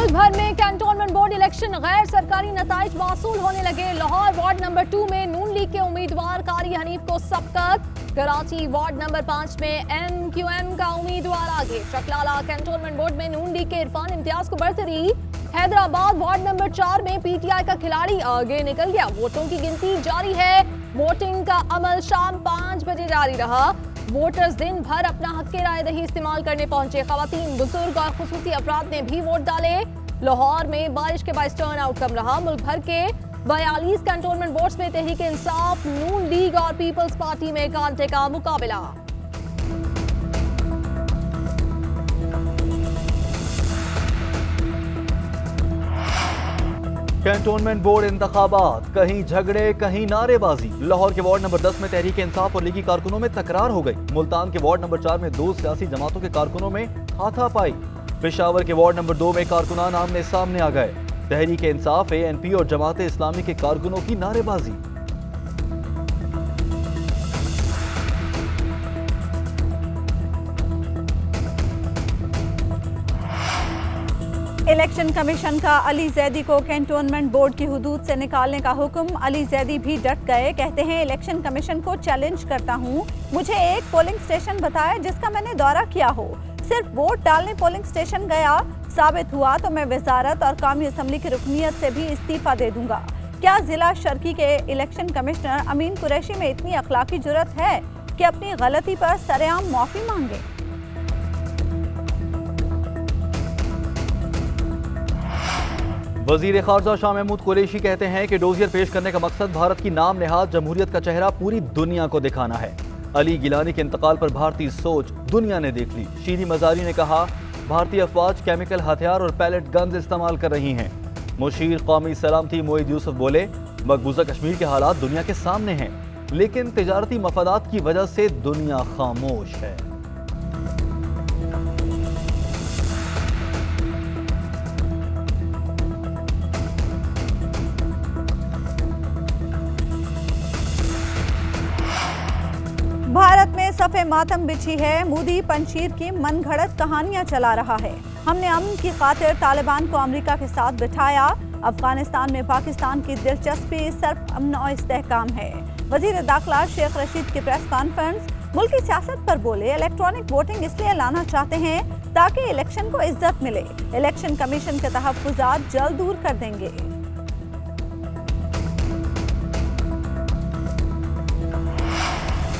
मुल्क भर में कैंटोनमेंट बोर्ड इलेक्शन गैर सरकारी नताइज मौसूल होने लगे। लाहौर वार्ड नंबर 2 में नून लीग के उम्मीदवार कारी हनीफ को सबकत। कराची वार्ड नंबर 5 में MQM का उम्मीदवार आगे। चकलाला कैंटोनमेंट बोर्ड में नून लीग के इरफान इम्तियाज को बढ़तरी। हैदराबाद वार्ड नंबर 4 में PTI का खिलाड़ी आगे निकल गया। वोटों की गिनती जारी है। वोटिंग का अमल शाम 5 बजे जारी रहा। वोटर्स दिन भर अपना हक राय दही इस्तेमाल करने पहुंचे। खवातीन, बुजुर्ग और खुसूसी अफराद ने भी वोट डाले। लाहौर में बारिश के बायस टर्न आउट कम रहा। मुल्क भर के 42 कैंटोनमेंट बोर्ड्स में तहरीक इंसाफ, नून लीग और पीपल्स पार्टी में कांटे का मुकाबला। कैंटोनमेंट बोर्ड इंतखाबात, कहीं झगड़े कहीं नारेबाजी। लाहौर के वार्ड नंबर 10 में तहरीक इंसाफ और लीगी कारकुनों में तकरार हो गई। मुल्तान के वार्ड नंबर 4 में 2 सियासी जमातों के कारकुनों में हाथापाई। पेशावर के वार्ड नंबर 2 में कारकुनान आमने सामने आ गए। तहरीक इंसाफ, ANP और जमात इस्लामी के कारकुनों की नारेबाजी। इलेक्शन कमीशन का अली जैदी को कैंटोनमेंट बोर्ड की हुदूद से निकालने का हुक्म। अली जैदी भी डट गए। कहते हैं इलेक्शन कमीशन को चैलेंज करता हूं। मुझे एक पोलिंग स्टेशन बताया जिसका मैंने दौरा किया हो। सिर्फ वोट डालने पोलिंग स्टेशन गया। साबित हुआ तो मैं वजारत और कौमी असम्बली की रुकनीत से भी इस्तीफा दे दूंगा। क्या जिला शर्की के इलेक्शन कमिश्नर अमीन कुरैशी में इतनी अखलाकी जुर्रत है कि अपनी गलती पर सरेआम माफी मांगे? वजीर खारजा शाह महमूद कुरैशी कहते हैं कि डोजियर पेश करने का मकसद भारत की नाम नेहाद जमहूरियत का चेहरा पूरी दुनिया को दिखाना है। अली गिलानी के इंतकाल पर भारतीय सोच दुनिया ने देख ली। शीरी मजारी ने कहा, भारतीय अफवाज केमिकल हथियार और पैलेट गन्स इस्तेमाल कर रही हैं। मुशीर कौमी सलामती मोईद यूसुफ बोले, मकबूजा कश्मीर के हालात दुनिया के सामने हैं, लेकिन तिजारती मफादात की वजह से दुनिया खामोश है। भारत में सफ़े मातम बिछी है। मोदी पंशीर की मनगढ़ंत कहानियां चला रहा है। हमने अमन की खातिर तालिबान को अमेरिका के साथ बिठाया। अफगानिस्तान में पाकिस्तान की दिलचस्पी सिर्फ अमन और इस्तेहकाम है। वजीर दाखिला शेख रशीद की प्रेस कॉन्फ्रेंस। मुल्की सियासत पर बोले, इलेक्ट्रॉनिक वोटिंग इसलिए लाना चाहते हैं ताकि इलेक्शन को इज्जत मिले। इलेक्शन कमीशन के तहफ्फुज़ात जल्द दूर कर देंगे।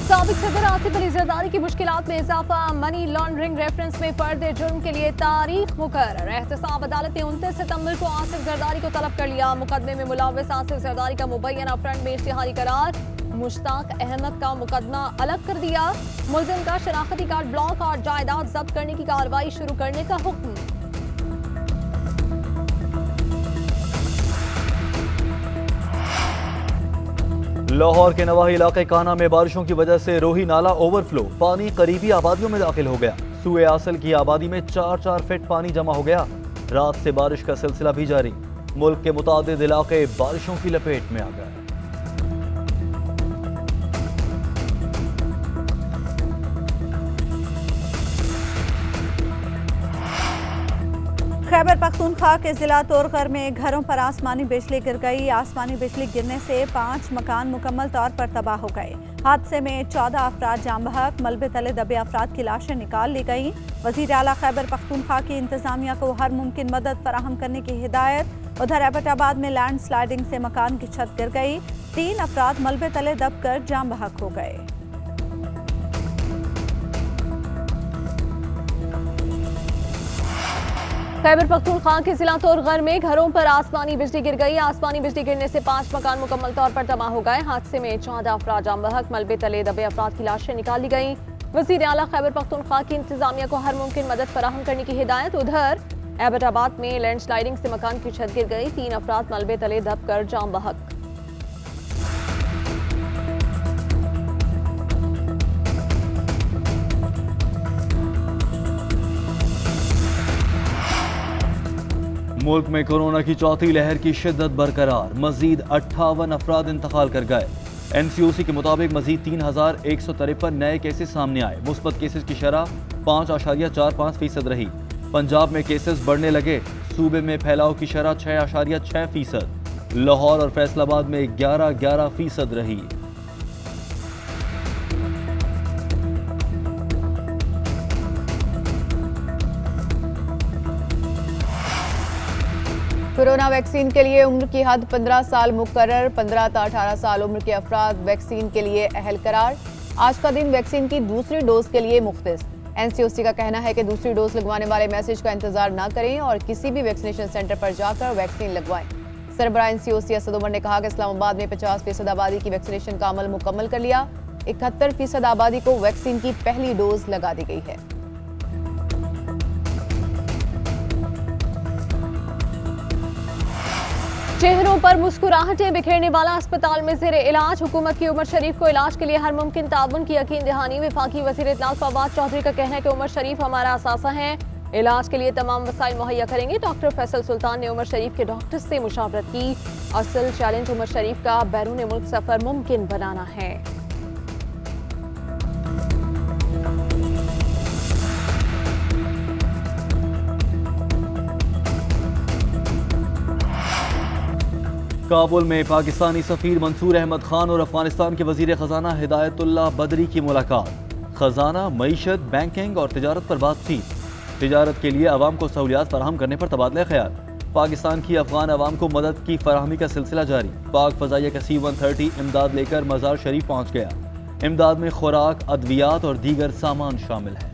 साबिक सदर आसिफ अली जरदारी की मुश्किलात में इजाफा। मनी लॉन्ड्रिंग रेफरेंस में फर्द जुर्म के लिए तारीख मुकर्रर। एहतसाब अदालत ने 29 सितंबर को आसिफ जरदारी को तलब कर लिया। मुकदमे में मुलव्वस आसिफ जरदारी का मुबैना फ्रंट में इश्तिहारी करार। मुश्ताक अहमद का मुकदमा अलग कर दिया। मुलजिम का शनाख्ती कार्ड ब्लॉक और जायदाद जब्त करने की कार्रवाई शुरू करने का हुक्म। लाहौर के नवाही इलाके काना में बारिशों की वजह से रोही नाला ओवरफ्लो। पानी करीबी आबादियों में दाखिल हो गया। सूए आसल की आबादी में 4-4 फीट पानी जमा हो गया। रात से बारिश का सिलसिला भी जारी। मुल्क के मुतादिद इलाके बारिशों की लपेट में आ गए। खैबर पख्तूनख्वा के जिला तोरगर में घरों पर आसमानी बिजली गिर गई। आसमानी बिजली गिरने से 5 मकान मुकम्मल तौर पर तबाह हो गए। हादसे में 14 अफराद जाम बहक। मलबे तले दबे अफराद की लाशें निकाल ली गई। वजीर आला खैबर पख्तूनख्वा की इंतजामिया को हर मुमकिन मदद फराहम करने की हिदायत। उधर एबटाबाद में लैंड स्लाइडिंग से मकान की छत गिर गई। 3 अफराद मलबे तले दबकर जाम बहक हो गए। खैबर पख्तूनख्वा के जिला तोरगर में घरों पर आसमानी बिजली गिर गई। आसमानी बिजली गिरने से 5 मकान मुकम्मल तौर पर तबाह हो गए। हादसे में 14 अफराद जाम बहक। मलबे तले दबे अफराद की लाशें निकाली गई। वजीर आला खैबर पख्तूनख्वा की इंतजामिया को हर मुमकिन मदद फराहम करने की हिदायत। उधर एबटाबाद में लैंड स्लाइडिंग से मकान की छत गिर गई। 3 अफराद मलबे तले दबकर जाम बहक। मुल्क में कोरोना की चौथी लहर की शिद्दत बरकरार। मजीद 58 अफराद इंतकाल कर गए। NCOC के मुताबिक मजीद 3153 नए केसेस सामने आए। मुस्बत केसेस की शरह 5.45% रही। पंजाब में केसेस बढ़ने लगे। सूबे में फैलाव की शरह 6.6%, लाहौर और फैसलाबाद में 11% रही। कोरोना वैक्सीन के लिए उम्र की हद 15 साल मुकर्रर, 15 से 18 साल उम्र के अफराद वैक्सीन के लिए अहल करार। आज का दिन वैक्सीन की दूसरी डोज के लिए मुख्तस। एनसीओसी का कहना है कि दूसरी डोज लगवाने वाले मैसेज का इंतजार न करें और किसी भी वैक्सीनेशन सेंटर पर जाकर वैक्सीन लगवाएं। सरबराह एनसीओसी असद उमर ने कहा कि इस्लामाबाद में 50% आबादी की वैक्सीनेशन का अमल मुकम्मल कर लिया। 71% आबादी को वैक्सीन की पहली डोज लगा दी गई है। चेहरों पर मुस्कुराहटें बिखेरने वाला अस्पताल में ज़ेरे इलाज। हुकूमत की उमर शरीफ को इलाज के लिए हर मुमकिन ताउन की यकीन दहानी। वफाकी वज़ीर इत्तलात फवाद चौधरी का कहना है कि उमर शरीफ हमारा असासा है, इलाज के लिए तमाम वसाइल मुहैया करेंगे। डॉक्टर फैसल सुल्तान ने उमर शरीफ के डॉक्टर से मुशावरत की। असल चैलेंज उमर शरीफ का बैरून मुल्क सफर मुमकिन बनाना है। काबुल में पाकिस्तानी सफीर मंसूर अहमद खान और अफगानिस्तान के वजीर खजाना हिदायतुल्लाह बदरी की मुलाकात। खजाना, मईशत, बैंकिंग और तिजारत पर बातचीत। तिजारत के लिए अवाम को सहूलियात फराहम करने पर तबादला ख्याल। पाकिस्तान की अफगान अवाम को मदद की फराहमी का सिलसिला जारी। पाक फजाइया का C-130 इमदाद लेकर मजार शरीफ पहुँच गया। इमदाद में खुराक, अद्वियात और दीगर सामान शामिल है।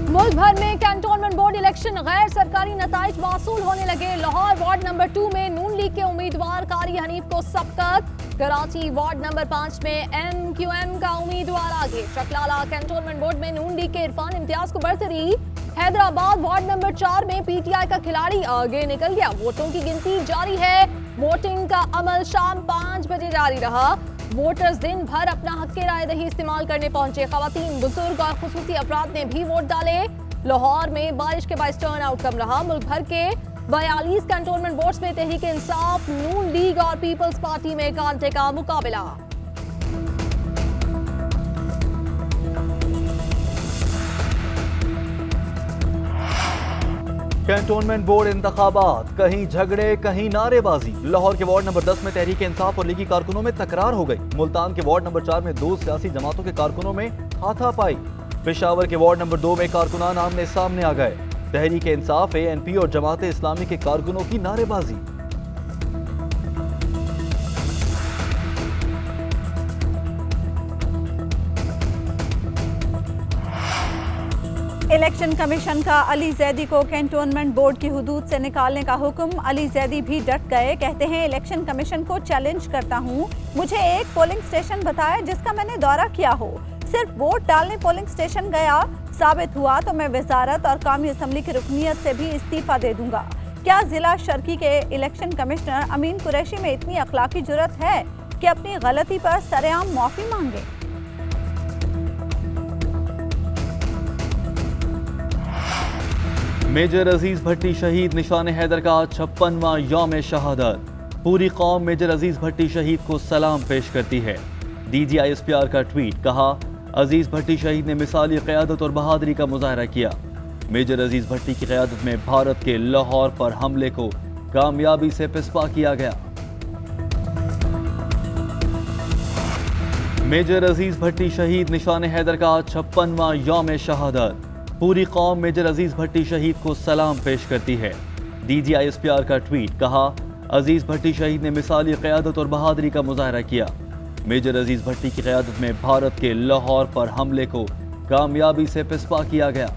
मुल्क भर में कैंटोनमेंट बोर्ड इलेक्शन गैर सरकारी नताइज मासूल होने लगे। लाहौर वार्ड नंबर 2 में नून लीग के उम्मीदवार कारी हनीफ को सबकत। कराची वार्ड नंबर 5 में MQM का उम्मीदवार आगे। चकलाला कैंटोनमेंट बोर्ड में नून लीग के इरफान इम्तियाज को बढ़तरी। हैदराबाद वार्ड नंबर 4 में PTI का खिलाड़ी आगे निकल गया। वोटों की गिनती जारी है। वोटिंग का अमल शाम 5 बजे जारी रहा। वोटर्स दिन भर अपना हक राय दही इस्तेमाल करने पहुंचे। खवातीन, बुजुर्ग और खुसूसी अफराद ने भी वोट डाले। लाहौर में बारिश के बायस टर्न आउट कम रहा। मुल्क भर के 42 कैंटोनमेंट बोर्ड्स में तहरीक इंसाफ, नून लीग और पीपल्स पार्टी में कांटे का मुकाबला। कैंटोनमेंट बोर्ड इंतखाबात, कहीं झगड़े कहीं नारेबाजी। लाहौर के वार्ड नंबर 10 में तहरीक इंसाफ और लीगी कारकुनों में तकरार हो गई। मुल्तान के वार्ड नंबर 4 में 2 सियासी जमातों के कारकुनों में हाथापाई। पेशावर के वार्ड नंबर 2 में कारकुनान आमने सामने आ गए। तहरीक इंसाफ, ANP और जमात इस्लामी के कारकुनों की नारेबाजी। इलेक्शन कमीशन का अली जैदी को कैंटोनमेंट बोर्ड की हुदूद से निकालने का हुक्म। अली जैदी भी डट गए। कहते हैं इलेक्शन कमीशन को चैलेंज करता हूं, मुझे एक पोलिंग स्टेशन बताया जिसका मैंने दौरा किया हो। सिर्फ वोट डालने पोलिंग स्टेशन गया, साबित हुआ तो मैं वजारत और कौमी असम्बली की रुकनीत से भी इस्तीफा दे दूंगा। क्या जिला शर्की के इलेक्शन कमिश्नर अमीन कुरैशी में इतनी अखलाकी जुर्रत है कि अपनी गलती पर सरेआम माफी मांगे? मेजर अजीज भट्टी शहीद, निशान हैदर का 56वां यौम शहादत। पूरी कौम मेजर अजीज भट्टी शहीद को सलाम पेश करती है। DGISPR का ट्वीट, कहा अजीज भट्टी शहीद ने मिसाली क़यादत और बहादुरी का मुजाहरा किया। मेजर अजीज भट्टी की क़यादत में भारत के लाहौर पर हमले को कामयाबी से पिस्पा किया गया। मेजर अजीज भट्टी शहीद, निशान हैदर का 56वां यौम शहादत। पूरी कौम मेजर अजीज भट्टी शहीद को सलाम पेश करती है। DGISPR का ट्वीट, कहा अजीज भट्टी शहीद ने मिसाली क़यादत और बहादुरी का मुजाहरा किया। मेजर अजीज भट्टी की क़यादत में भारत के लाहौर पर हमले को कामयाबी से पिस्पा किया गया।